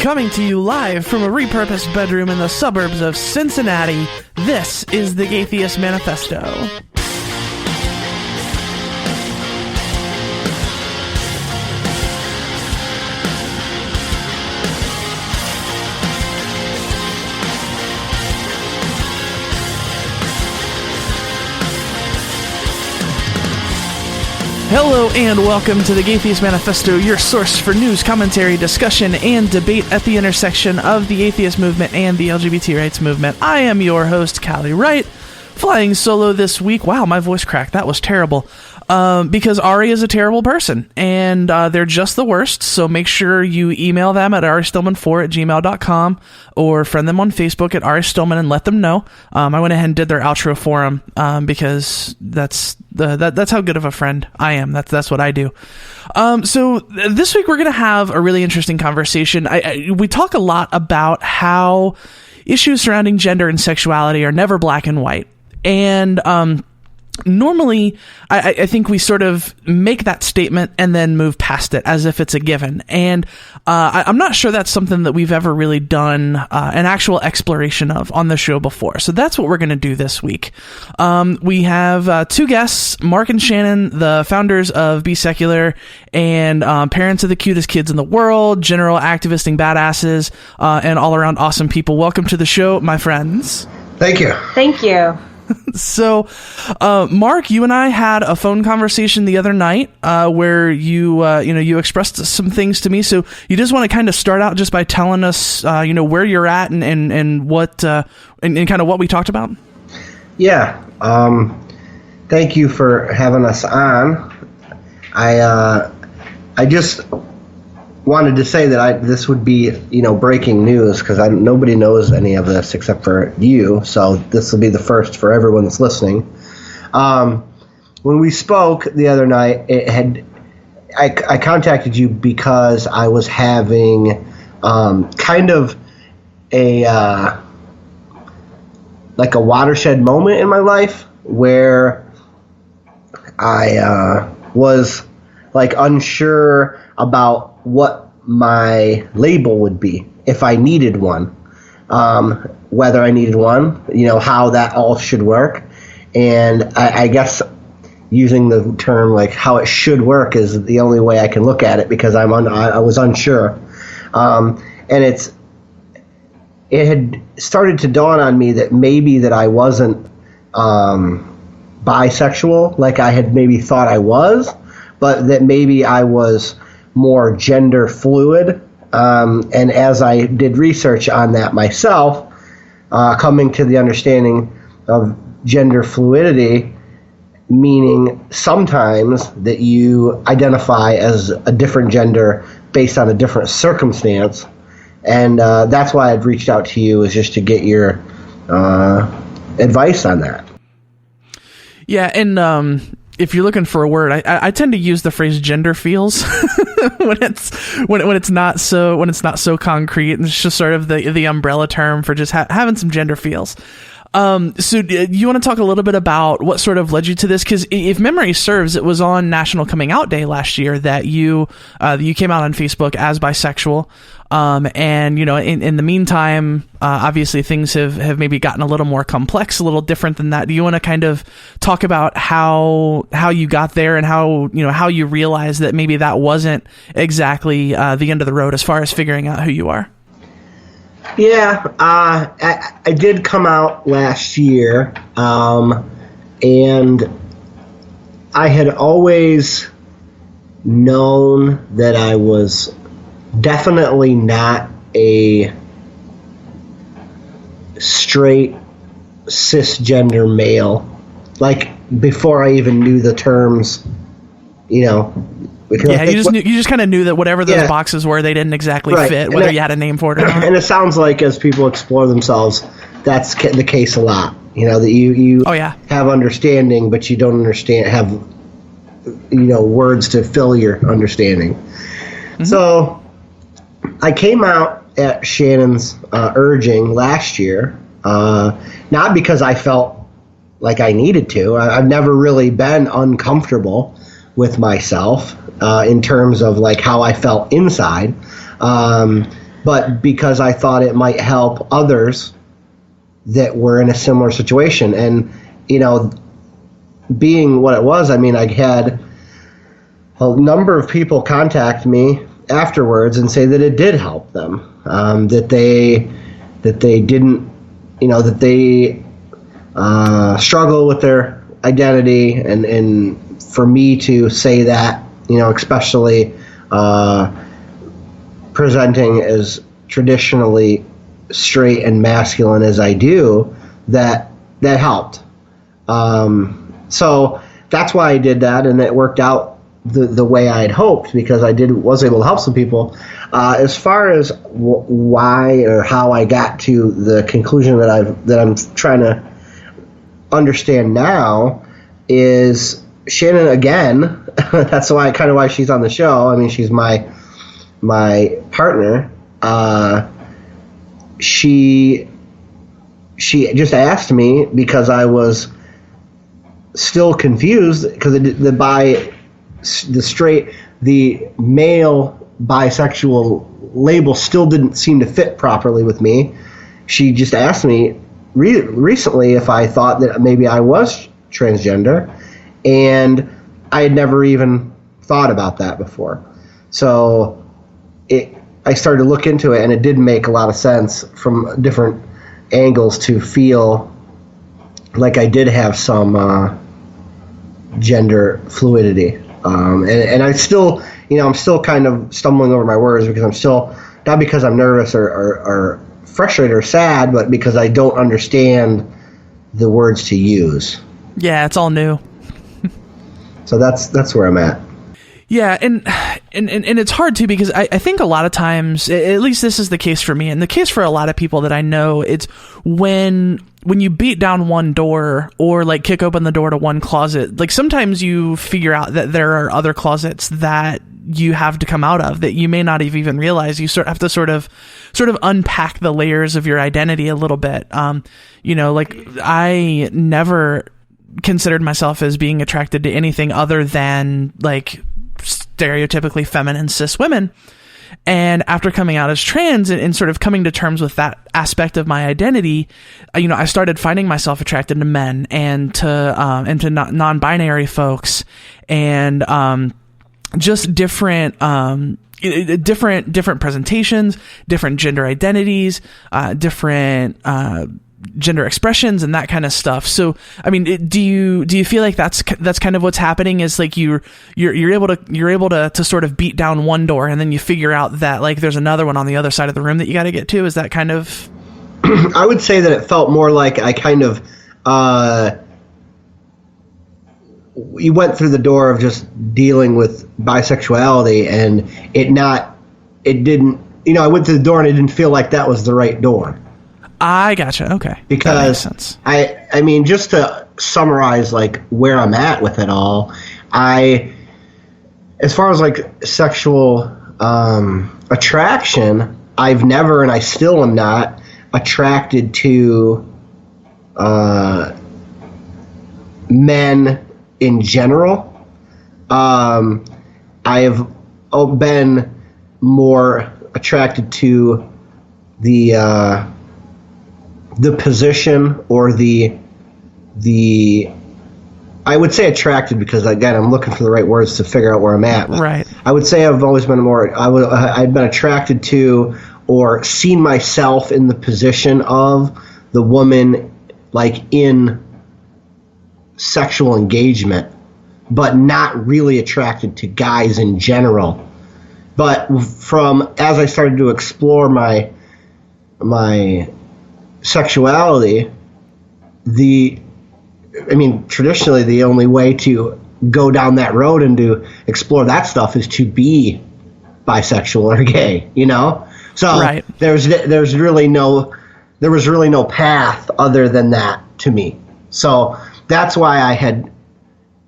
Coming to you live from a repurposed bedroom in the suburbs of Cincinnati, this is the Gaytheist Manifesto. Hello and welcome to the Gaytheist Manifesto, your source for news, commentary, discussion, and debate at the intersection of the atheist movement and the LGBT rights movement. I am your host, Callie Wright, flying solo this week. Wow, my voice cracked. That was terrible. Because Ari is a terrible person, and they're just the worst, so make sure you email them at aristillman4@gmail.com or friend them on Facebook at Ari Stillman and let them know. I went ahead and did their outro for them because that's how good of a friend I am. That's what I do. So this week we're going to have a really interesting conversation. We talk a lot about how issues surrounding gender and sexuality are never black and white, and normally, I think we sort of make that statement and then move past it as if it's a given. And I'm not sure that's something that we've ever really done an actual exploration of on the show before. So that's what we're going to do this week. We have two guests, Mark and Shanon, the founders of Be Secular and parents of the cutest kids in the world, general activisting badasses, and all around awesome people. Welcome to the show, my friends. Thank you. Thank you. So, Mark, you and I had a phone conversation the other night where you expressed some things to me. So you just want to kind of start out just by telling us, where you're at and what and kind of what we talked about. Yeah. Thank you for having us on. I just wanted to say that this would be, breaking news because nobody knows any of this except for you. So this will be the first for everyone that's listening. When we spoke the other night, I contacted you because I was having kind of a watershed moment in my life where I was unsure about what my label would be if I needed one, whether I needed one, how that all should work. And I guess using the term how it should work is the only way I can look at it because I was unsure. And it had started to dawn on me that maybe that I wasn't bisexual like I had maybe thought I was, but that maybe I was more gender fluid. And as I did research on that myself, coming to the understanding of gender fluidity, meaning sometimes that you identify as a different gender based on a different circumstance. And that's why I'd reached out to you, is just to get your advice on that. Yeah, and if you're looking for a word, I tend to use the phrase gender feels when it's not so concrete, and it's just sort of the umbrella term for just having some gender feels. So you want to talk a little bit about what sort of led you to this? Because if memory serves, it was on National Coming Out Day last year that you came out on Facebook as bisexual. And in the meantime, obviously things have maybe gotten a little more complex, a little different than that. Do you want to kind of talk about how you got there and how you realized that maybe that wasn't exactly the end of the road as far as figuring out who you are? Yeah, I did come out last year, and I had always known that I was definitely not a straight cisgender male. Before I even knew the terms, Yeah, you just kind of knew that whatever those boxes were, they didn't exactly fit, whether you had a name for it or not. And it sounds like as people explore themselves, that's the case a lot. That you have understanding, but you don't have words to fill your understanding. Mm-hmm. So I came out at Shannon's urging last year, not because I felt like I needed to. I've never really been uncomfortable with myself in terms of how I felt inside. but because I thought it might help others that were in a similar situation. And, being what it was, I had a number of people contact me afterwards and say that it did help them, that they didn't, that they struggle with their identity, and for me to say that, especially presenting as traditionally straight and masculine as I do, that helped. So that's why I did that, and it worked out the way I had hoped, because I was able to help some people. As far as why or how I got to the conclusion that I'm trying to understand now is Shannon again. That's why she's on the show. She's my partner. She just asked me because I was still confused, because the male bisexual label still didn't seem to fit properly with me. She just asked me recently if I thought that maybe I was transgender, and I had never even thought about that before. So I started to look into it, and it did make a lot of sense from different angles to feel like I did have some gender fluidity. And I still, I'm still kind of stumbling over my words, because I'm still, not because I'm nervous or frustrated or sad, but because I don't understand the words to use. Yeah, it's all new. So that's where I'm at. Yeah, and it's hard too, because I think a lot of times, at least this is the case for me, and the case for a lot of people that I know, it's when you beat down one door, or like kick open the door to one closet, like sometimes you figure out that there are other closets that you have to come out of that you may not have even realized. You have to sort of unpack the layers of your identity a little bit. Like I never considered myself as being attracted to anything other than like stereotypically feminine cis women. And after coming out as trans and sort of coming to terms with that aspect of my identity, I started finding myself attracted to men and to non-binary folks, and just different presentations, different gender identities, different gender expressions, and that kind of stuff. So, do you feel like that's kind of what's happening? Is like you're able to sort of beat down one door, and then you figure out that like there's another one on the other side of the room that you got to get to? Is that kind of? I would say that it felt more like I kind of you went through the door of just dealing with bisexuality, and it didn't. I went through the door and it didn't feel like that was the right door. I gotcha. Okay. Because that makes sense. I mean, just to summarize like where I'm at with it all, as far as like sexual attraction, I've never, and I still am not attracted to men in general. I have been more attracted to the position, or the I would say attracted, because again I'm looking for the right words to figure out where I'm at. Right. I would say I've always been I've been attracted to, or seen myself in the position of the woman, like in sexual engagement, but not really attracted to guys in general. But as I started to explore my sexuality, traditionally the only way to go down that road and to explore that stuff is to be bisexual or gay, So right. there was really no path other than that to me. So that's why I had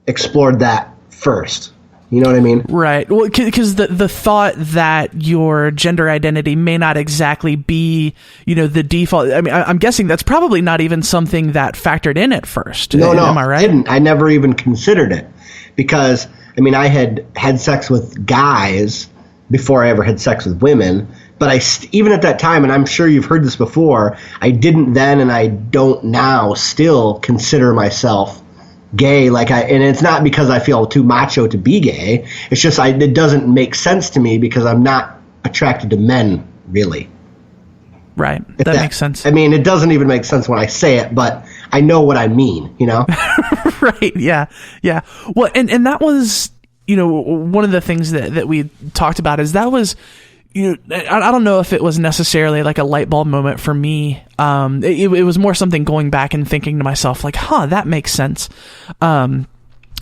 explored that first. You know what I mean? Right. Well, because the thought that your gender identity may not exactly be, the default. I'm guessing that's probably not even something that factored in at first. No. Am I right? I never even considered it, because I had sex with guys before I ever had sex with women, But even at that time, and I'm sure you've heard this before, I didn't then and I don't now still consider myself gay. And it's not because I feel too macho to be gay. It's just it doesn't make sense to me because I'm not attracted to men, really. Right. That makes sense. I mean, it doesn't even make sense when I say it, but I know what I mean, Right. Yeah. Yeah. Well, and that was, one of the things that we talked about is that was, I don't know if it was necessarily like a light bulb moment for me. It was more something going back and thinking to myself like, that makes sense.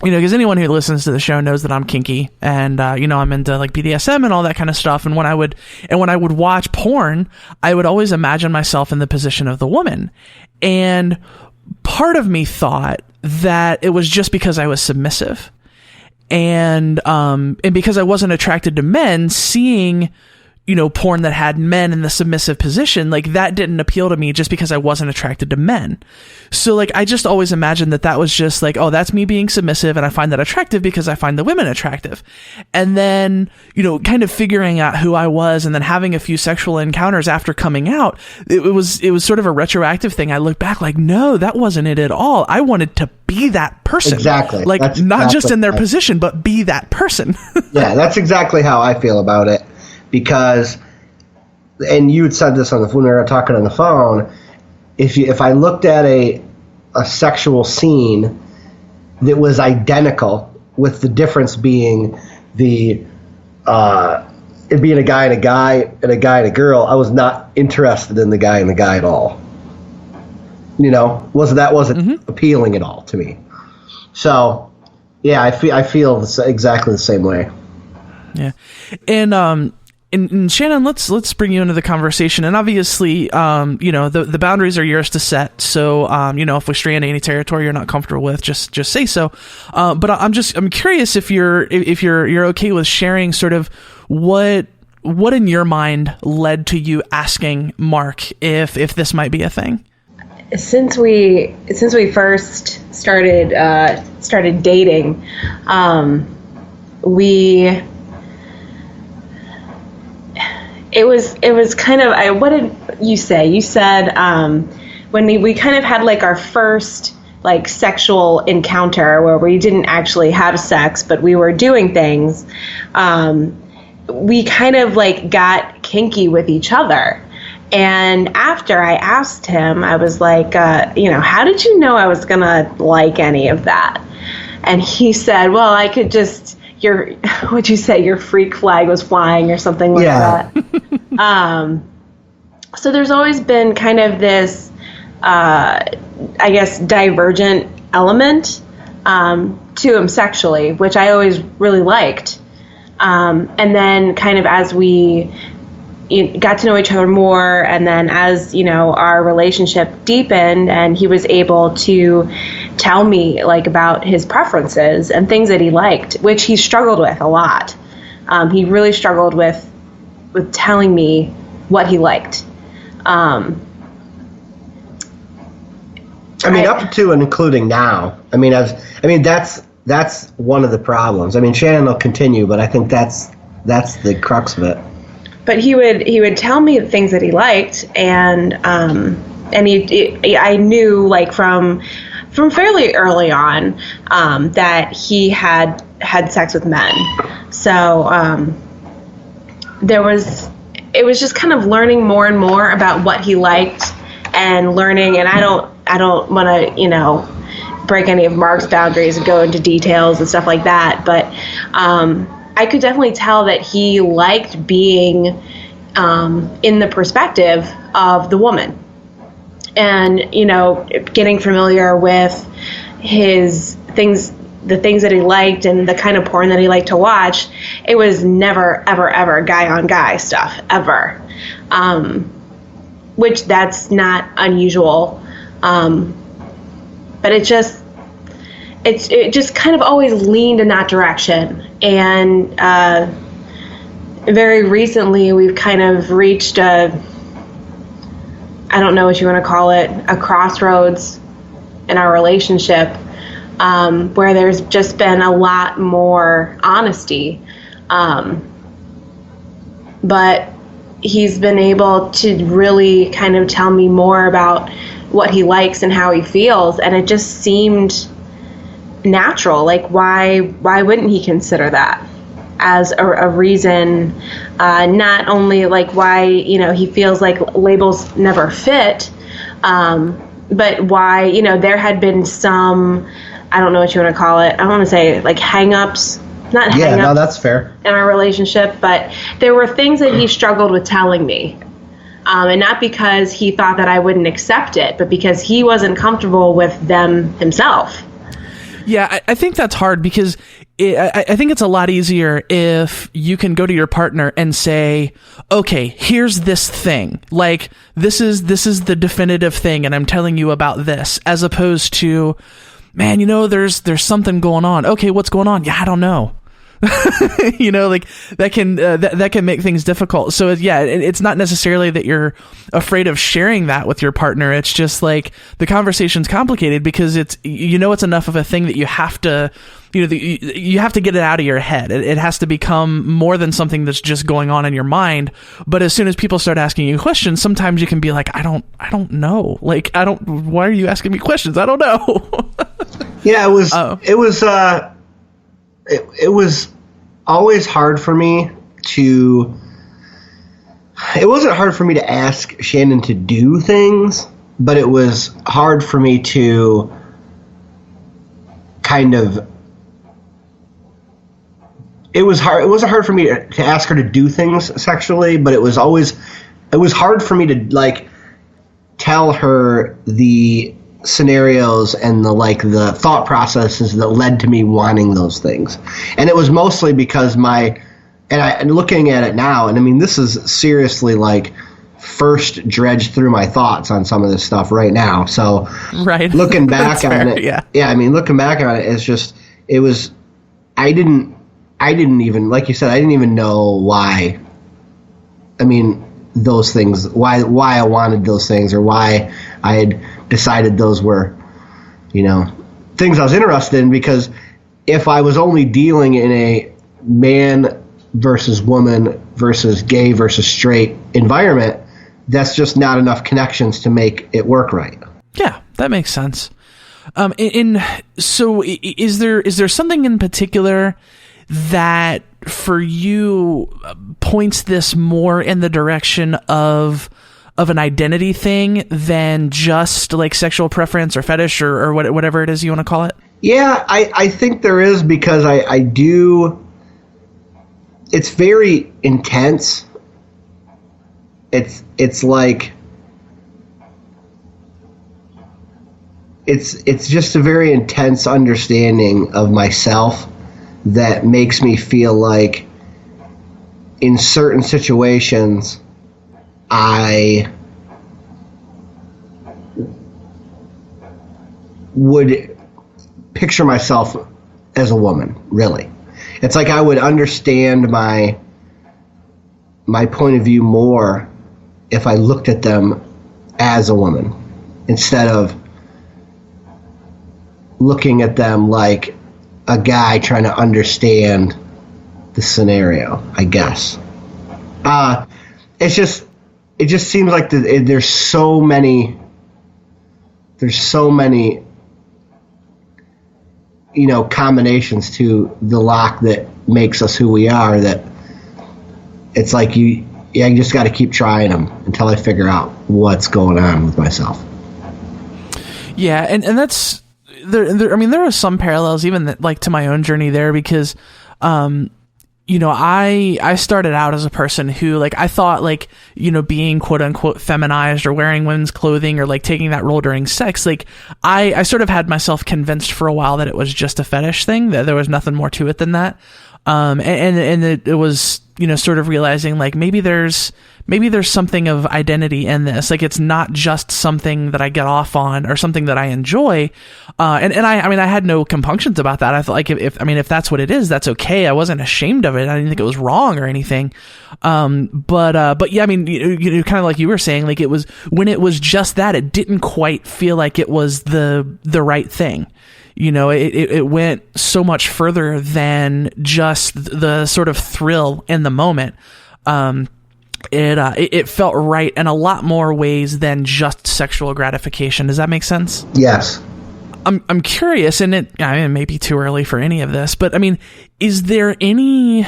Because anyone who listens to the show knows that I'm kinky and, I'm into like BDSM and all that kind of stuff. And when I would watch porn, I would always imagine myself in the position of the woman. And part of me thought that it was just because I was submissive and because I wasn't attracted to men, seeing, porn that had men in the submissive position, like that didn't appeal to me just because I wasn't attracted to men. So like, I just always imagined that was just like, oh, that's me being submissive and I find that attractive because I find the women attractive. And then, kind of figuring out who I was and then having a few sexual encounters after coming out, it was sort of a retroactive thing. I look back like, no, that wasn't it at all. I wanted to be that person. Exactly. Like not just in their position, but be that person. Yeah, that's exactly how I feel about it. Because, and you had said this when we were talking on the phone, if I looked at a sexual scene that was identical, with the difference being it being a guy and a guy and a guy and a girl, I was not interested in the guy and the guy at all. Wasn't appealing at all to me. So, yeah, I feel exactly the same way. Yeah, and Shannon, let's bring you into the conversation. And obviously, the boundaries are yours to set. So, if we stray into any territory you're not comfortable with, just say so. But I'm curious if you're okay with sharing sort of what in your mind led to you asking Mark if this might be a thing. Since we first started dating, It was kind of, what did you say? You said when we kind of had like our first like sexual encounter where we didn't actually have sex, but we were doing things, we kind of like got kinky with each other. And after I asked him, I was like, how did you know I was going to like any of that? And he said, well, I could just... what'd you say? Your freak flag was flying or something like that. So there's always been kind of this, I guess, divergent element to him sexually, which I always really liked. And then kind of as we got to know each other more, and then as, our relationship deepened and he was able to tell me like about his preferences and things that he liked, which he struggled with a lot. He really struggled with telling me what he liked. Up to and including now. That's one of the problems. Shannon will continue, but I think that's the crux of it. But he would tell me the things that he liked, and I knew like from fairly early on that he had sex with men. So it was just kind of learning more and more about what he liked and learning. And I don't want to break any of Mark's boundaries and go into details and stuff like that, but I could definitely tell that he liked being in the perspective of the woman. And, getting familiar with his things, the things that he liked and the kind of porn that he liked to watch, it was never, ever, ever guy on guy stuff, ever. Which that's not unusual. But it just kind of always leaned in that direction. And very recently we've kind of reached I don't know what you want to call it, a crossroads in our relationship, where there's just been a lot more honesty. But he's been able to really kind of tell me more about what he likes and how he feels, and it just seemed natural. Like, why wouldn't he consider that as a reason? Not only like why, you know, he feels like labels never fit, but why, you know, there had been some, I don't know what you want to call it, I don't want to say like hang-ups. Not hang-ups. Yeah, no, that's fair. In our relationship, but there were things that he struggled with telling me. And not because he thought that I wouldn't accept it, but because he wasn't comfortable with them himself. Yeah, I think that's hard because I think it's a lot easier if you can go to your partner and say, okay, here's this thing. Like, this is the definitive thing, and I'm telling you about this, as opposed to, man, you know, there's something going on. Okay, what's going on? Yeah, I don't know. You know, like that can make things difficult. So yeah, it's not necessarily that you're afraid of sharing that with your partner. It's just like the conversation's complicated because it's enough of a thing that you have to, you know, you have to get it out of your head. It has to become more than something that's just going on in your mind. But as soon as people start asking you questions, sometimes you can be like, I don't know. Like, why are you asking me questions? I don't know. Yeah, it was always hard for me to. It wasn't hard for me to ask Shannon to do things, but it was hard for me to kind of. It wasn't hard for me to ask her to do things sexually, but it was hard for me to like tell her the scenarios and the thought processes that led to me wanting those things. And it was mostly because and looking at it now, and I mean, this is seriously like first dredged through my thoughts on some of this stuff right now. So right. Looking back on it, yeah, I mean, looking back on it, it's just, I didn't even, like you said, I didn't even know why. I mean, those things, why I wanted those things, or why I had decided those were, you know, things I was interested in. Because if I was only dealing in a man versus woman versus gay versus straight environment, that's just not enough connections to make it work right. Yeah, that makes sense. So is there something in particular that for you points this more in the direction of an identity thing than just like sexual preference or fetish or whatever it is you want to call it? Yeah, I think there is, because I do. It's very intense. It's like it's just a very intense understanding of myself that makes me feel like in certain situations I would picture myself as a woman, really. It's like I would understand my point of view more if I looked at them as a woman instead of looking at them like a guy trying to understand the scenario, I guess. It just seems like there's so many, you know, combinations to the lock that makes us who we are, that it's like you just got to keep trying them until I figure out what's going on with myself. Yeah, and that's there. I mean, there are some parallels even that, like, to my own journey there, because you know, I started out as a person who, like, I thought, like, you know, being quote unquote feminized or wearing women's clothing or like taking that role during sex, like I sort of had myself convinced for a while that it was just a fetish thing, that there was nothing more to it than that. And it was, you know, sort of realizing like maybe there's something of identity in this. Like, it's not just something that I get off on or something that I enjoy. And I mean, I had no compunctions about that. I thought, like, if that's what it is, that's okay. I wasn't ashamed of it. I didn't think it was wrong or anything. But yeah, I mean, you know, kind of like you were saying, like, it was, when it was just that, it didn't quite feel like it was the right thing. You know, it went so much further than just the sort of thrill in the moment. it felt right in a lot more ways than just sexual gratification. Does that make sense? Yes. I'm curious, and it may be too early for any of this, but I mean, is there any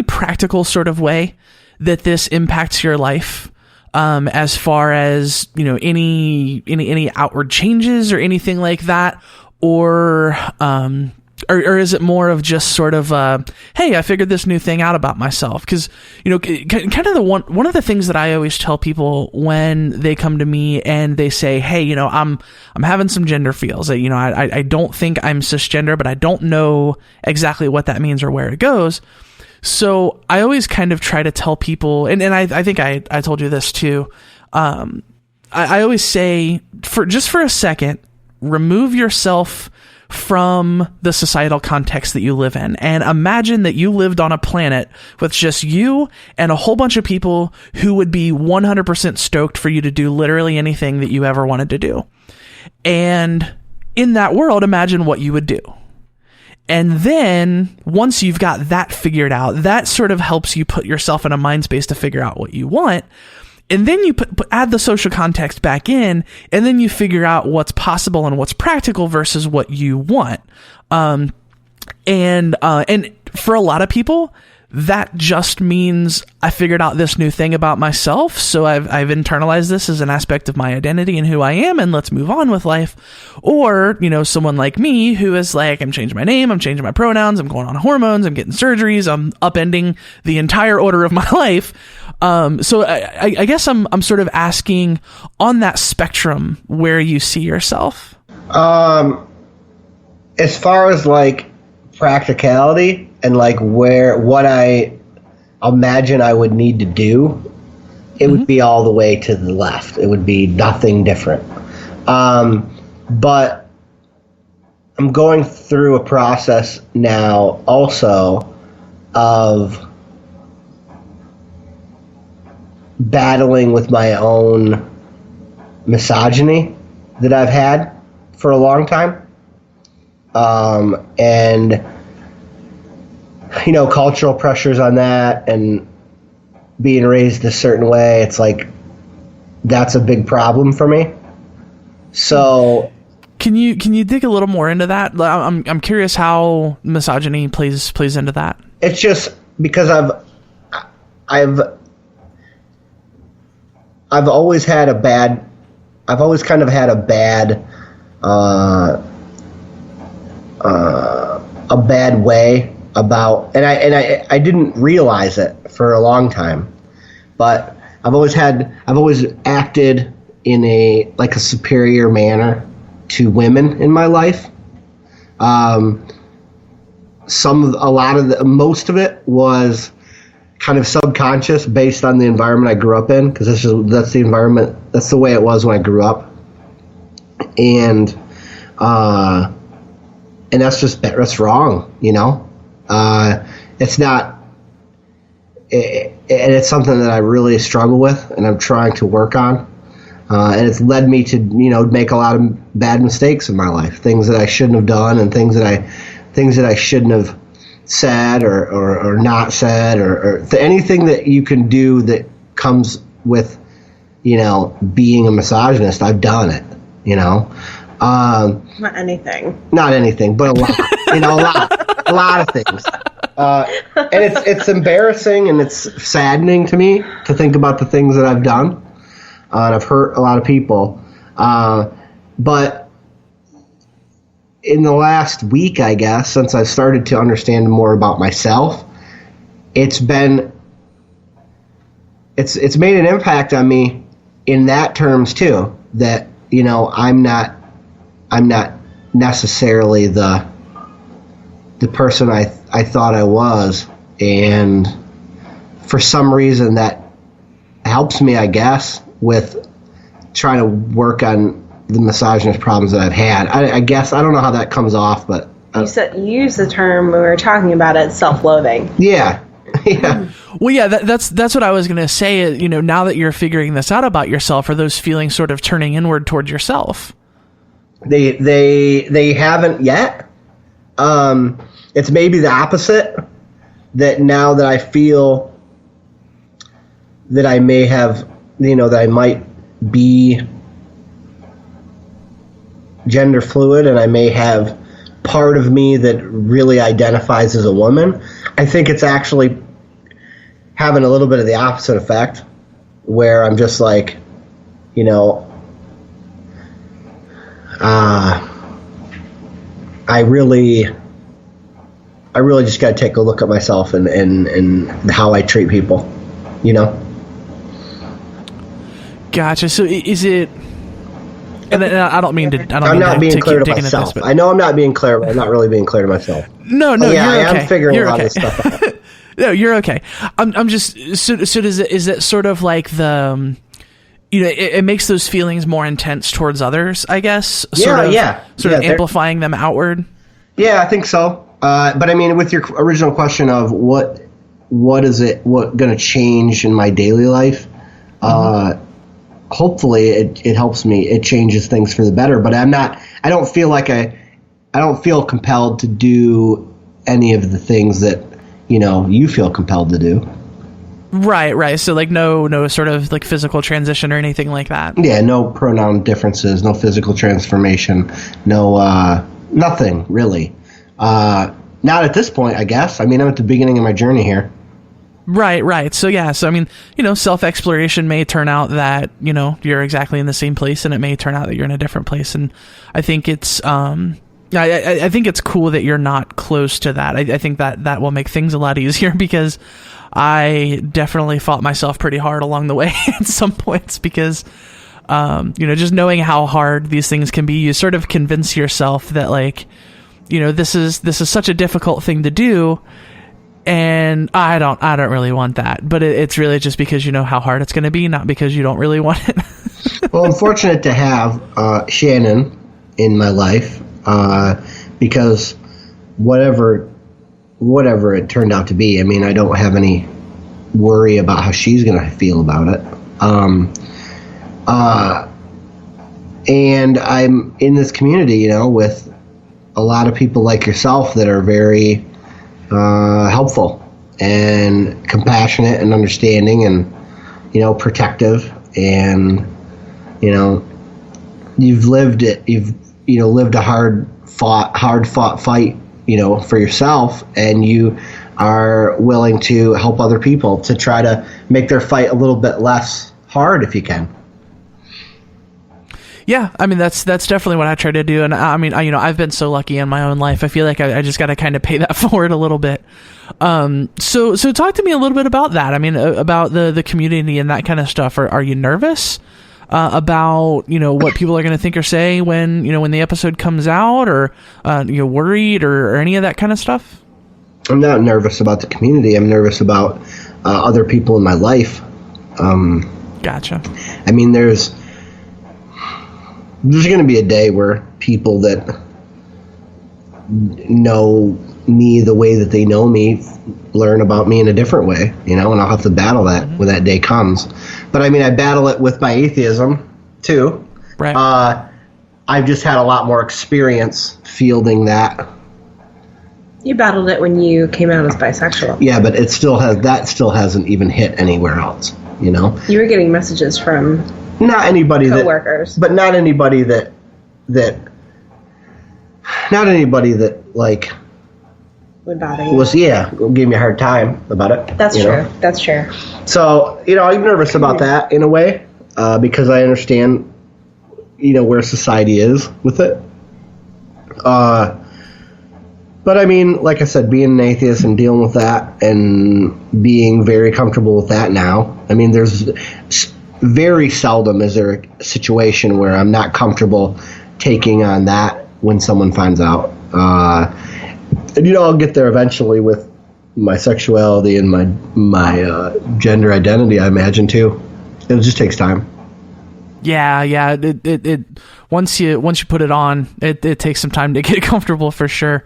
practical sort of way that this impacts your life, as far as, you know, any outward changes or anything like that, or is it more of just sort of, hey, I figured this new thing out about myself? Because, you know, kind of one of the things that I always tell people when they come to me and they say, hey, you know, I'm having some gender feels. You know, I don't think I'm cisgender, but I don't know exactly what that means or where it goes. So I always kind of try to tell people, and I think I told you this too. I always say, for a second, remove yourself from the societal context that you live in, and imagine that you lived on a planet with just you and a whole bunch of people who would be 100% stoked for you to do literally anything that you ever wanted to do. And in that world, imagine what you would do. And then once you've got that figured out, that sort of helps you put yourself in a mind space to figure out what you want. And then you add the social context back in, and then you figure out what's possible and what's practical versus what you want. And for a lot of people, that just means I figured out this new thing about myself. So I've internalized this as an aspect of my identity and who I am, and let's move on with life. Or, you know, someone like me who is like, I'm changing my name, I'm changing my pronouns, I'm going on hormones, I'm getting surgeries, I'm upending the entire order of my life. So I guess I'm sort of asking, on that spectrum, where you see yourself. As far as like practicality and like what I imagine I would need to do, it would be all the way to the left. It would be nothing different. But I'm going through a process now also of battling with my own misogyny that I've had for a long time. And, you know, cultural pressures on that and being raised a certain way, it's like, that's a big problem for me. So can you dig a little more into that? I'm curious how misogyny plays into that. It's just because I've always kind of had a bad way about, and I didn't realize it for a long time, but I've always acted in a superior manner to women in my life. Most of it was kind of subconscious based on the environment I grew up in, because that's the environment, that's the way it was when I grew up. And that's wrong, you know? It's not, and it's something that I really struggle with and I'm trying to work on. And it's led me to, you know, make a lot of bad mistakes in my life, things that I shouldn't have done and things that I shouldn't have said or not said or anything that you can do that comes with, you know, being a misogynist. I've done it, you know. Not anything, but a lot, you know, a lot of things. And it's embarrassing and it's saddening to me to think about the things that I've done. And I've hurt a lot of people. But in the last week, I guess, since I've started to understand more about myself, it's made an impact on me in that terms too, that, you know, I'm not necessarily the person I thought I was, and for some reason that helps me, I guess, with trying to work on the misogynist problems that I've had. I guess I don't know how that comes off, but you used the term when we were talking about it, self-loathing. Yeah. Yeah. Well, yeah, that's what I was going to say. You know, now that you're figuring this out about yourself, are those feelings sort of turning inward towards yourself? They haven't yet. It's maybe the opposite, that now that I feel that I may have, that I might be gender fluid, and I may have part of me that really identifies as a woman. I think it's actually having a little bit of the opposite effect, where I'm just like, I really just got to take a look at myself and how I treat people, Gotcha. So is it? And I don't mean to. I'm not being clear to myself. I know I'm not being clear, but I'm not really being clear to myself. No, yeah, you're okay. I am figuring you're a lot okay. of this stuff out. No, you're okay. I'm just so is it sort of like the it makes those feelings more intense towards others, I guess. Sort of amplifying them outward. Yeah, I think so. But I mean, with your original question of what going to change in my daily life, hopefully it helps me. It changes things for the better. But I don't feel compelled to do any of the things that you feel compelled to do. Right. So like no sort of like physical transition or anything like that. Yeah, no pronoun differences, no physical transformation, no nothing really. Not at this point, I guess. I mean, I'm at the beginning of my journey here. Right. So yeah, I mean, self-exploration may turn out that, you're exactly in the same place, and it may turn out that you're in a different place. And I think it's, I think it's cool that you're not close to that. I think that will make things a lot easier, because I definitely fought myself pretty hard along the way at some points, because, just knowing how hard these things can be, you sort of convince yourself that like, this is such a difficult thing to do. And I don't really want that, but it's really just because you know how hard it's going to be, not because you don't really want it. Well, I'm fortunate to have Shannon in my life, because whatever it turned out to be, I mean, I don't have any worry about how she's going to feel about it. And I'm in this community, with a lot of people like yourself that are very helpful and compassionate and understanding and, protective. And, you've lived it. You've, lived a hard fought fight, for yourself, and you are willing to help other people to try to make their fight a little bit less hard if you can. Yeah, I mean, that's definitely what I try to do. And I mean, I've been so lucky in my own life. I feel like I just got to kind of pay that forward a little bit. So talk to me a little bit about that. I mean, about the community and that kind of stuff. Are you nervous about, what people are going to think or say when the episode comes out, or you're worried or any of that kind of stuff? I'm not nervous about the community. I'm nervous about other people in my life. Gotcha. I mean, there's going to be a day where people that know me the way that they know me learn about me in a different way, and I'll have to battle that when that day comes. But I mean, I battle it with my atheism too. Right. I've just had a lot more experience fielding that. You battled it when you came out as bisexual. Yeah, but it still hasn't even hit anywhere else, You were getting messages from not anybody coworkers, but not anybody that like would bother you. Gave me a hard time about it. That's true. That's true. So, I'm nervous about that in a way, because I understand, where society is with it. But I mean, like I said, being an atheist and dealing with that and being very comfortable with that now, I mean, there's very seldom is there a situation where I'm not comfortable taking on that when someone finds out. And, I'll get there eventually with my sexuality and my gender identity, I imagine, too. It just takes time. Yeah. It once you put it on, it takes some time to get comfortable, for sure.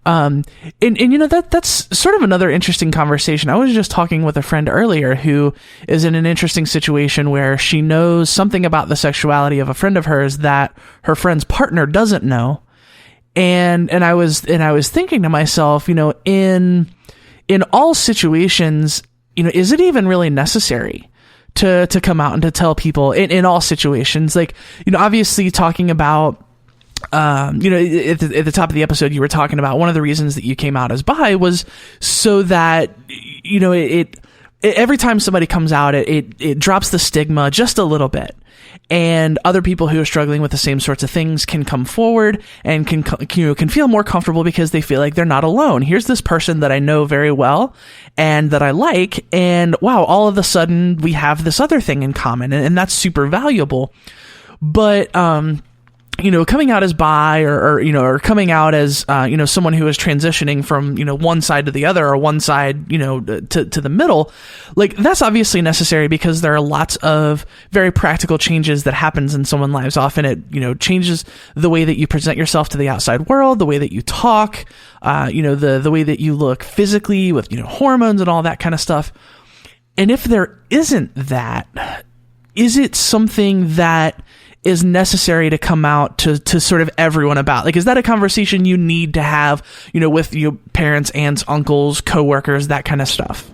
And that's sort of another interesting conversation. I was just talking with a friend earlier who is in an interesting situation where she knows something about the sexuality of a friend of hers that her friend's partner doesn't know. And I was thinking to myself, in all situations, is it even really necessary to come out and to tell people in all situations. Like, obviously talking about, at the top of the episode, you were talking about one of the reasons that you came out as bi was so that, every time somebody comes out, it drops the stigma just a little bit. And other people who are struggling with the same sorts of things can come forward and can feel more comfortable because they feel like they're not alone. Here's this person that I know very well and that I like, and wow, all of a sudden we have this other thing in common, and that's super valuable. But coming out as bi or coming out as, someone who is transitioning from, one side to the other or one side, to the middle, like that's obviously necessary because there are lots of very practical changes that happens in someone's lives. Often it, changes the way that you present yourself to the outside world, the way that you talk, the way that you look physically with, hormones and all that kind of stuff. And if there isn't that, is it something that is necessary to come out to sort of everyone about? Like, is that a conversation you need to have, with your parents, aunts, uncles, coworkers, that kind of stuff?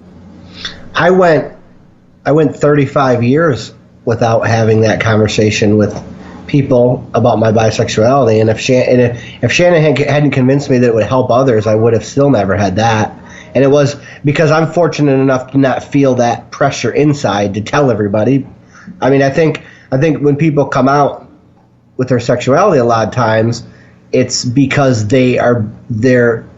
I went 35 years without having that conversation with people about my bisexuality. And if Shannon hadn't convinced me that it would help others, I would have still never had that. And it was because I'm fortunate enough to not feel that pressure inside to tell everybody. I mean, I think when people come out with their sexuality, a lot of times it's because they're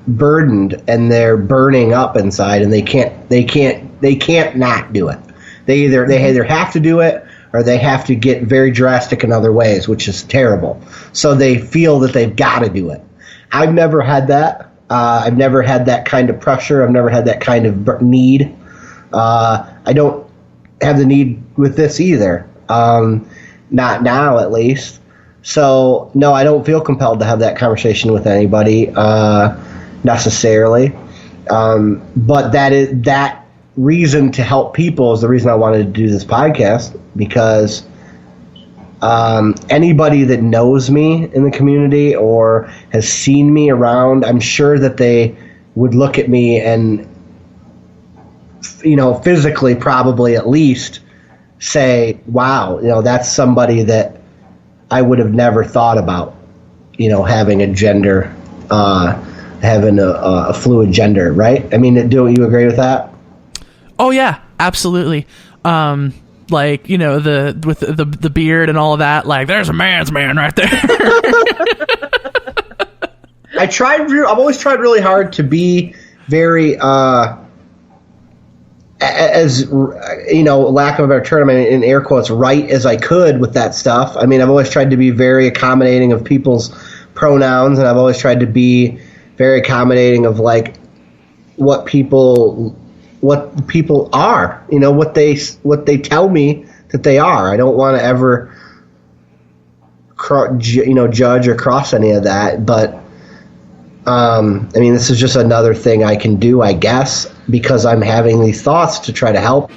burdened and they're burning up inside, and they can't not do it. They either have to do it or they have to get very drastic in other ways, which is terrible. So they feel that they've got to do it. I've never had that. I've never had that kind of pressure. I've never had that kind of need. I don't have the need with this either. Not now, at least. So, no, I don't feel compelled to have that conversation with anybody necessarily. But that reason to help people is the reason I wanted to do this podcast, because anybody that knows me in the community or has seen me around, I'm sure that they would look at me and, physically probably at least say, wow, that's somebody that I would have never thought about, having a gender, having a fluid gender, right? I mean, do you agree with that? Oh yeah, absolutely. Like, with the beard and all of that, like there's a man's man right there. I've always tried really hard to be very, as lack of a better term, in air quotes, right as I could with that stuff. I mean, I've always tried to be very accommodating of people's pronouns, and I've always tried to be very accommodating of like what people are, what they tell me that they are. I don't want to ever judge or cross any of that, but I mean, this is just another thing I can do, I guess, because I'm having these thoughts to try to help.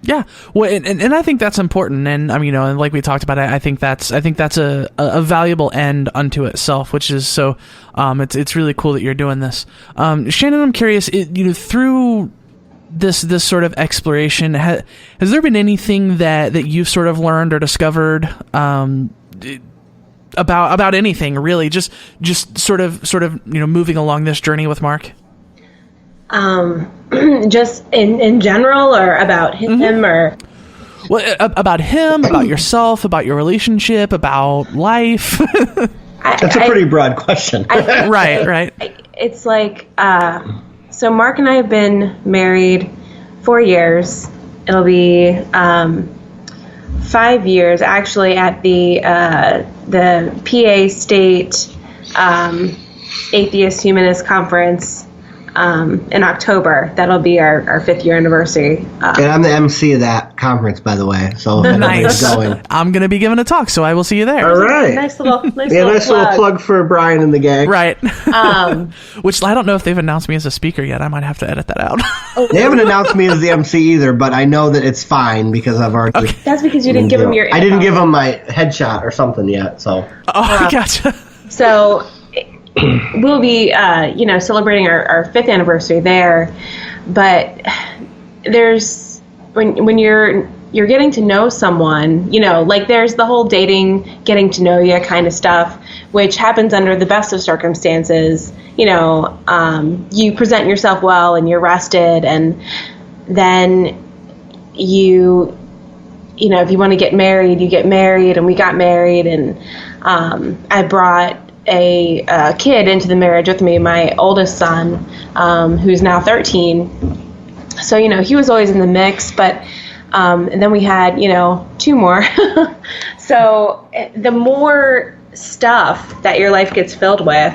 Yeah, well, and I think that's important, and and like we talked about, I think that's a valuable end unto itself, which is so. It's really cool that you're doing this, Shannon. I'm curious, through this sort of exploration, has there been anything that you've sort of learned or discovered about anything really, just sort of moving along this journey with Mark? Just in general, or about him, mm-hmm. or about him, about yourself, about your relationship, about life. That's a pretty broad question. Right. It's like, so Mark and I have been married 4 years. It'll be 5 years actually at the PA State Atheist Humanist Conference in October. That'll be our 5th year anniversary. And I'm the MC of that conference, by the way. So nice. I'm going to be giving a talk, so I will see you there. All right. Nice little plug for Brian and the gang. Right. Which I don't know if they've announced me as a speaker yet. I might have to edit that out. They haven't announced me as the MC either, but I know that it's fine because I've already. Okay. That's because you didn't give him your. I didn't give him my headshot or something yet. So. Oh, gotcha. So. We'll be, celebrating our 5th anniversary there, but there's when you're getting to know someone, like there's the whole dating, getting to know you kind of stuff, which happens under the best of circumstances. You present yourself well and you're rested, and then if you want to get married, you get married, and we got married, and I brought a kid into the marriage with me, my oldest son, who's now 13. So, he was always in the mix, but and then we had, 2 more. So the more stuff that your life gets filled with,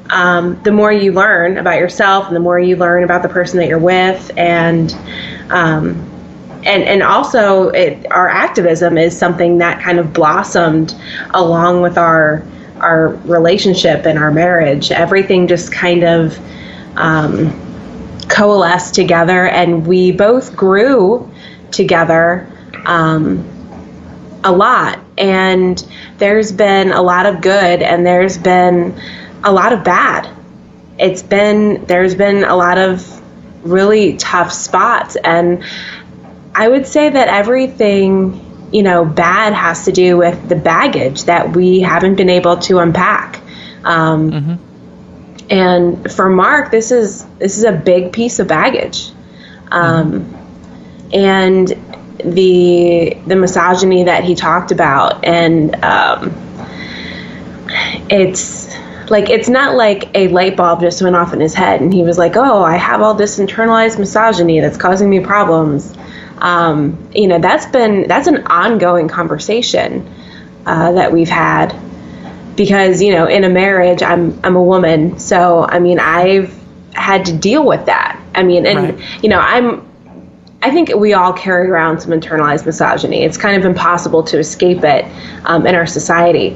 the more you learn about yourself, and the more you learn about the person that you're with, and also our activism is something that kind of blossomed along with our relationship and our marriage. Everything just kind of coalesced together, and we both grew together a lot. And there's been a lot of good, and there's been a lot of bad. There's been a lot of really tough spots, and I would say that everything, bad has to do with the baggage that we haven't been able to unpack. And for Mark, this is a big piece of baggage. And the misogyny that he talked about, and it's not like a light bulb just went off in his head and he was like, oh, I have all this internalized misogyny that's causing me problems. That's an ongoing conversation that we've had, because in a marriage I'm a woman, so I've had to deal with that. Right. I think we all carry around some internalized misogyny. It's kind of impossible to escape it in our society.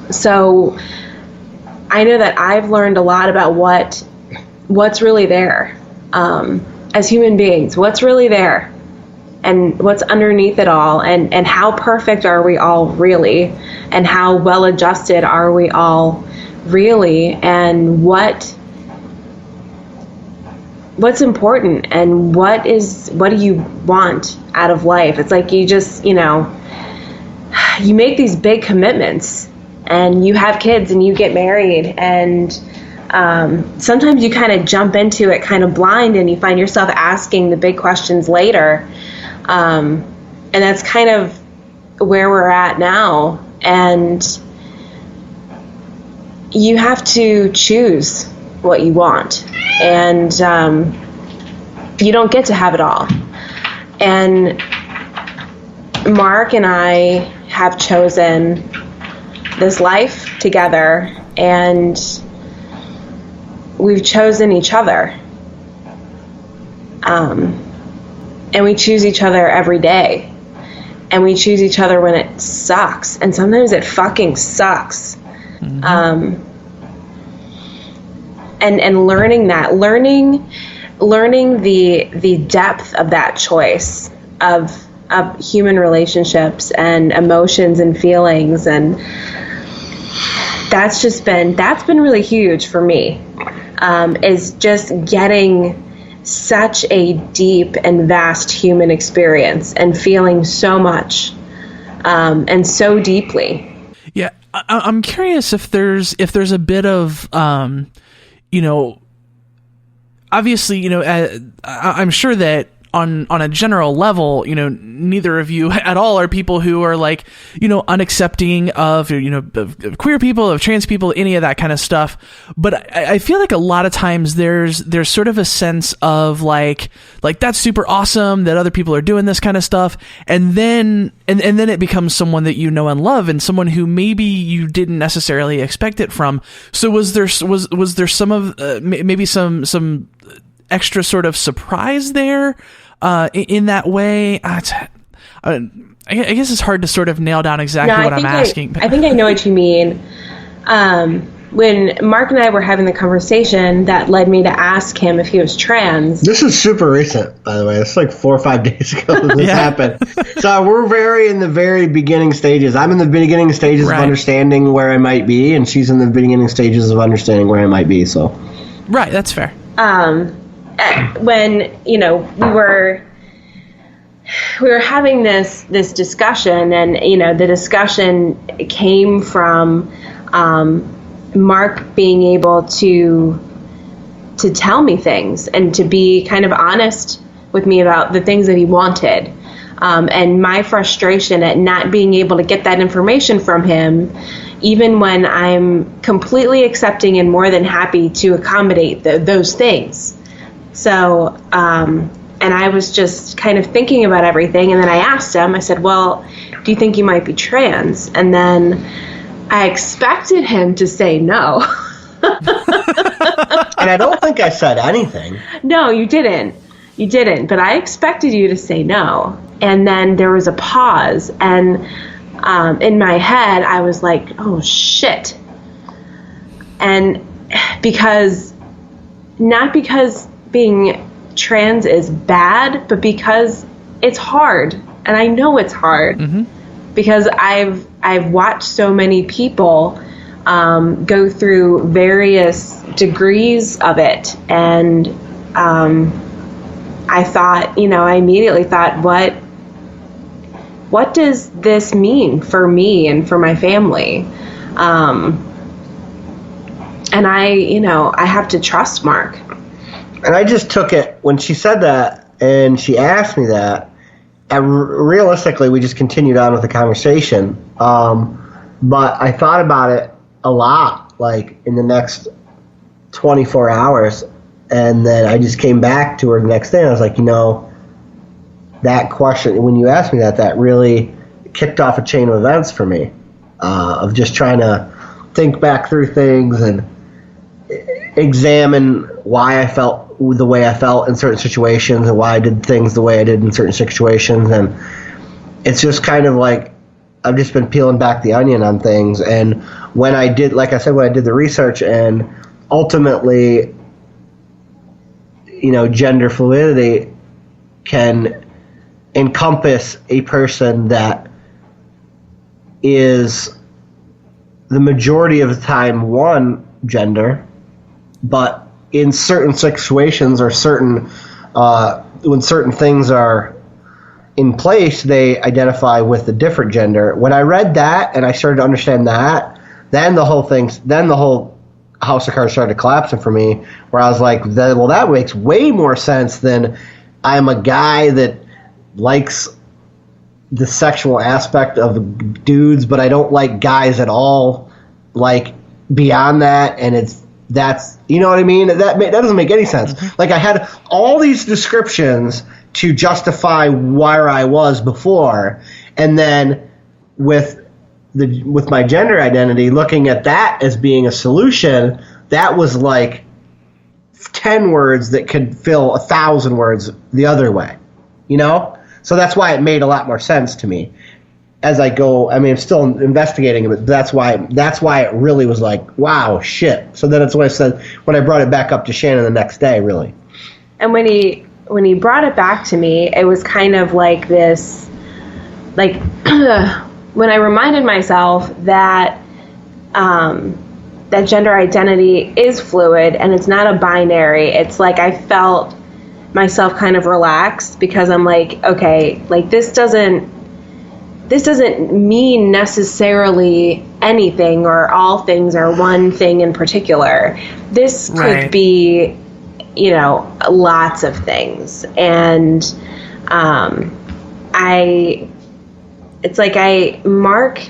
So I know that I've learned a lot about what's really there as human beings, what's really there, and what's underneath it all, and how perfect are we all really, and how well adjusted are we all really, and what's important, and what do you want out of life. It's like you just, you make these big commitments, and you have kids, and you get married, and sometimes you kind of jump into it kind of blind, and you find yourself asking the big questions later. And that's kind of where we're at now. And you have to choose what you want. And you don't get to have it all. And Mark and I have chosen this life together, and we've chosen each other. And we choose each other every day. And we choose each other when it sucks. And sometimes it fucking sucks. And learning that, learning the depth of that choice of human relationships and emotions and feelings, and that's been really huge for me. Is just getting such a deep and vast human experience and feeling so much and so deeply. Yeah, I'm curious if there's a bit of obviously, I'm sure that on a general level, neither of you at all are people who are like, unaccepting of, of queer people, of trans people, any of that kind of stuff. But I feel like a lot of times there's sort of a sense of like that's super awesome that other people are doing this kind of stuff. And then it becomes someone that and love, and someone who maybe you didn't necessarily expect it from. So was there some of maybe some extra sort of surprise there in that way? I guess it's hard to sort of nail down exactly what I'm asking. I think I know what you mean. When Mark and I were having the conversation, that led me to ask him if he was trans. This is super recent, by the way. It's like 4 or 5 days ago that this happened. So we're in the very beginning stages. I'm in the beginning stages of understanding where I might be, and she's in the beginning stages of understanding where I might be. So, right, that's fair. When we were we were having this discussion, and the discussion came from Mark being able to tell me things and to be kind of honest with me about the things that he wanted, and my frustration at not being able to get that information from him, even when I'm completely accepting and more than happy to accommodate those things. So, and I was just kind of thinking about everything, and then I asked him, I said, well, do you think you might be trans? And then I expected him to say no. And I don't think I said anything. No, you didn't. You didn't, but I expected you to say no. And then there was a pause, and in my head, I was like, oh, shit. And not because being trans is bad, but because it's hard, and I know it's hard, because I've watched so many people go through various degrees of it, and I thought, I immediately thought, what does this mean for me and for my family? And I have to trust Mark. And I just took it when she said that and she asked me that. Realistically, we just continued on with the conversation. But I thought about it a lot, like in the next 24 hours. And then I just came back to her the next day and I was like, that question, when you asked me that really kicked off a chain of events for me, of just trying to think back through things and examine why I felt the way I felt in certain situations and why I did things the way I did in certain situations. And it's just kind of like I've just been peeling back the onion on things. And when I did, like I said, when I did the research, and ultimately, gender fluidity can encompass a person that is the majority of the time one gender, but in certain situations or when certain things are in place, they identify with a different gender. When I read that and I started to understand that, then the whole house of cards started collapsing for me, where I was like, well, that makes way more sense than I'm a guy that likes the sexual aspect of dudes, but I don't like guys at all, like beyond that, and that's you know what I mean? That doesn't make any sense. Like I had all these descriptions to justify where I was before, and then with my gender identity, looking at that as being a solution, that was like 10 words that could fill 1,000 words the other way, So that's why it made a lot more sense to me. As I go, I'm still investigating it, but that's why it really was like, wow, shit. So then that's what I said when I brought it back up to Shannon the next day, really. And when he brought it back to me, it was kind of like this, like when I reminded myself that that gender identity is fluid and it's not a binary. It's like I felt myself kind of relaxed, because I'm like, okay, like this doesn't mean necessarily anything, or all things are one thing in particular. This could be, lots of things. And Mark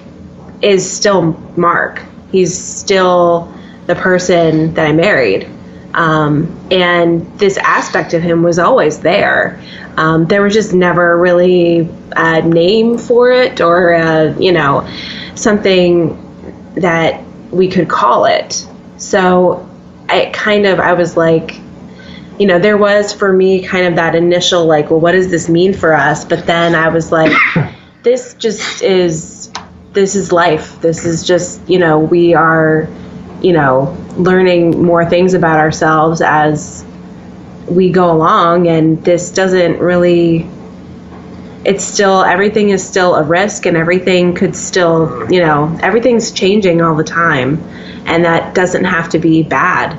is still Mark. He's still the person that I married. And this aspect of him was always there. There was just never really a name for it, or something that we could call it. So I was like, there was for me kind of that initial like, well, what does this mean for us? But then I was like, this is life. This is just, we are, learning more things about ourselves as we go along, and this doesn't really, everything is still a risk, and everything could still, everything's changing all the time, and that doesn't have to be bad,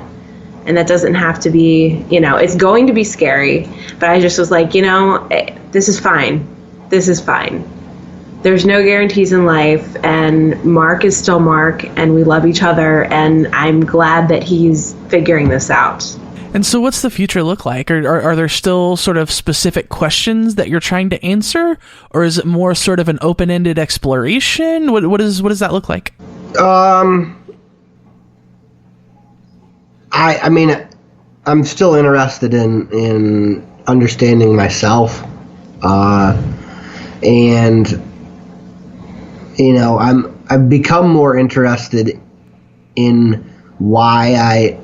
and that doesn't have to be, it's going to be scary, but I just was like, this is fine. this is fine. There's no guarantees in life, and Mark is still Mark, and we love each other, and I'm glad that he's figuring this out. And so what's the future look like? Are there still sort of specific questions that you're trying to answer, or is it more sort of an open-ended exploration? What does that look like? I mean, I'm still interested in understanding myself, and I've become more interested in why I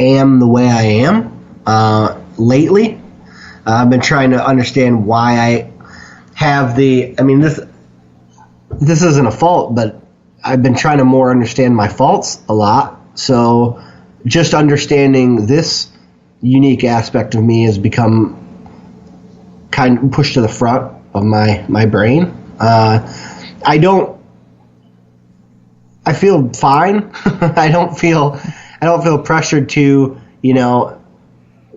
am the way I am lately. I've been trying to understand why I have this isn't a fault, but I've been trying to more understand my faults a lot. So just understanding this unique aspect of me has become kind of pushed to the front of my brain. I feel fine. I don't feel pressured to,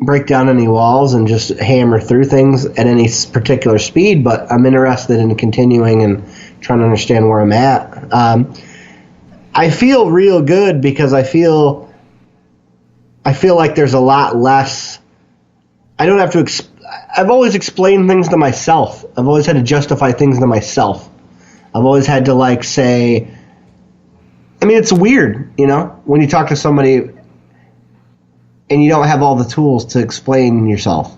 break down any walls and just hammer through things at any particular speed, but I'm interested in continuing and trying to understand where I'm at. I feel real good because I feel like there's a lot less. I don't have to. I've always explained things to myself. I've always had to justify things to myself. I've always had to say. I mean, it's weird, when you talk to somebody and you don't have all the tools to explain yourself.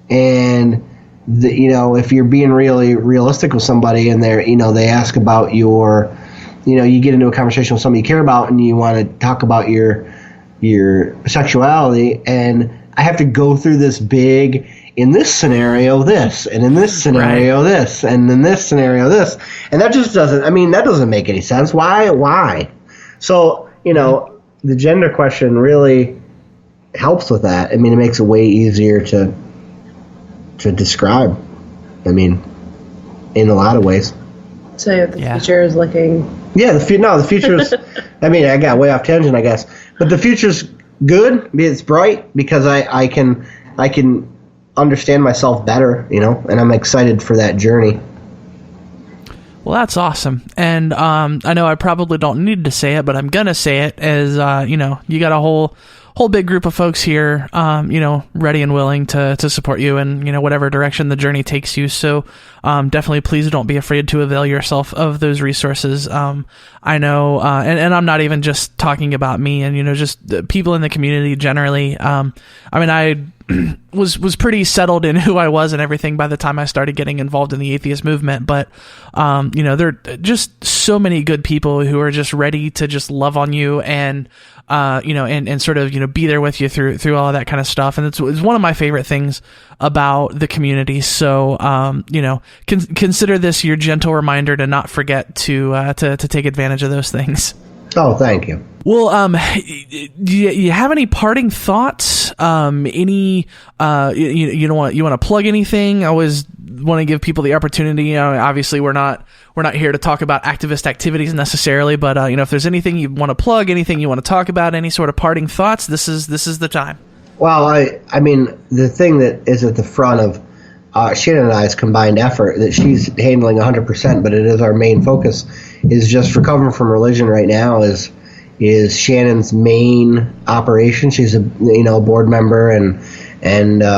And if you're being really realistic with somebody and they ask about your, you get into a conversation with somebody you care about and you want to talk about your sexuality, and I have to go through this big, in this scenario this, and in this scenario this, and in this scenario this, and that just doesn't make any sense. Why? So, the gender question really helps with that. I mean, it makes it way easier to describe. I mean, in a lot of ways. So the future is looking... Yeah, the future is... I mean, I got way off tangent, I guess. But the future's good. It's bright because I can understand myself better, and I'm excited for that journey. Well, that's awesome. And I know I probably don't need to say it, but I'm going to say it as, you got a whole big group of folks here, ready and willing to support you in, whatever direction the journey takes you. So definitely please don't be afraid to avail yourself of those resources. I know, and I'm not even just talking about me and, just the people in the community generally. I was pretty settled in who I was and everything by the time I started getting involved in the atheist movement. But, there are just so many good people who are just ready to just love on you and, and sort of, be there with you through all of that kind of stuff. And it's one of my favorite things about the community. So, consider this your gentle reminder to not forget to take advantage of those things. Oh, thank you. Well, do you have any parting thoughts? You want to plug anything? I always want to give people the opportunity. Obviously, we're not here to talk about activist activities necessarily, but if there's anything you want to plug, anything you want to talk about, any sort of parting thoughts, this is the time. Well, I mean, the thing that is at the front of Shannon and I's combined effort that she's handling 100%, but it is our main focus, is just recovering from religion right now is Shannon's main operation. She's a board member and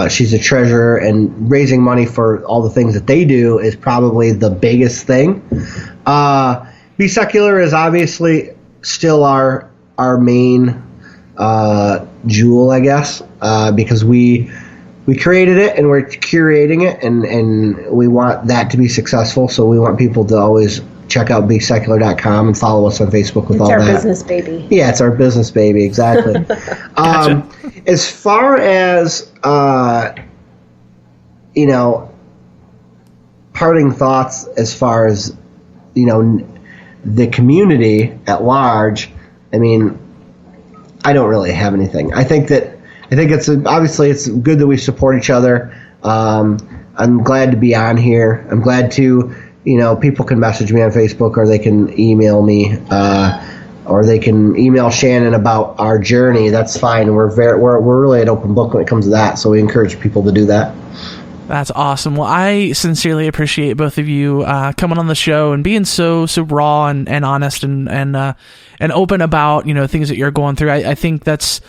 she's a treasurer, and raising money for all the things that they do is probably the biggest thing. Be Secular is obviously still our main jewel, I guess, because we created it and we're curating it, and we want that to be successful. So we want people to always check out besecular.com and follow us on Facebook with all that. It's our business baby. Yeah, it's our business baby, exactly. Gotcha. As far as, parting thoughts as far as, the community at large, I mean, I don't really have anything. I think it's obviously it's good that we support each other. I'm glad to be on here. I'm glad to, people can message me on Facebook, or they can email me, or they can email Shannon about our journey. That's fine. We're really an open book when it comes to that. So we encourage people to do that. That's awesome. Well, I sincerely appreciate both of you coming on the show and being so raw and honest and open about, you know, things that you're going through. I think that's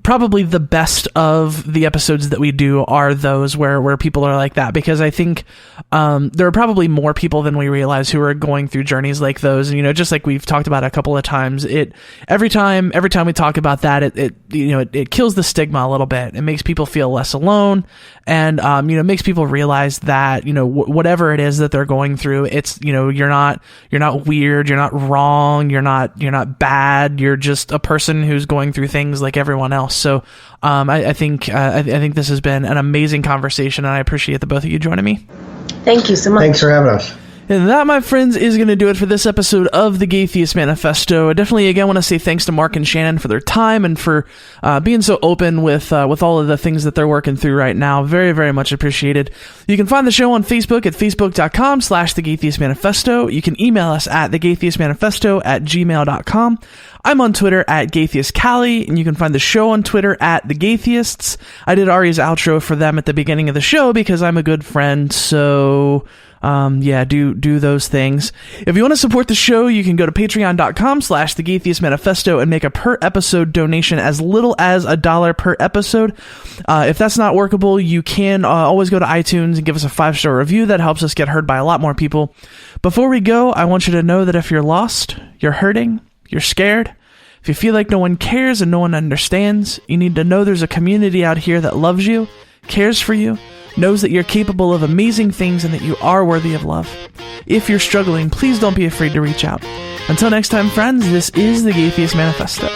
probably the best of the episodes that we do are those where people are like that, because I think there are probably more people than we realize who are going through journeys like those. And, you know, just like we've talked about a couple of times, every time we talk about that, it kills the stigma a little bit. It makes people feel less alone, and makes people realize that, you know, whatever it is that they're going through, it's, you know, you're not weird, you're not wrong, you're not bad, you're just a person who's going through things like everyone else. So I think this has been an amazing conversation, and I appreciate the both of you joining me. Thank you so much. Thanks for having us. And that, my friends, is going to do it for this episode of the Gay Theist Manifesto. I definitely, again, want to say thanks to Mark and Shanon for their time and for being so open with all of the things that they're working through right now. Very, very much appreciated. You can find the show on Facebook at facebook.com/The Gay Theist Manifesto. You can email us at thegaytheistmanifesto@gmail.com. I'm on Twitter at GaytheistCallie, and you can find the show on Twitter at The Gaytheists. I did Ari's outro for them at the beginning of the show because I'm a good friend, so do those things. If you want to support the show, you can go to patreon.com/The Gaytheist Manifesto and make a per episode donation as little as $1 per episode. If that's not workable, you can always go to iTunes and give us a 5-star review. That helps us get heard by a lot more people. Before we go, I want you to know that if you're lost, you're hurting, you're scared, if you feel like no one cares and no one understands, you need to know there's a community out here that loves you, cares for you, knows that you're capable of amazing things and that you are worthy of love. If you're struggling, please don't be afraid to reach out. Until next time, friends, this is the Gay Theist Manifesto.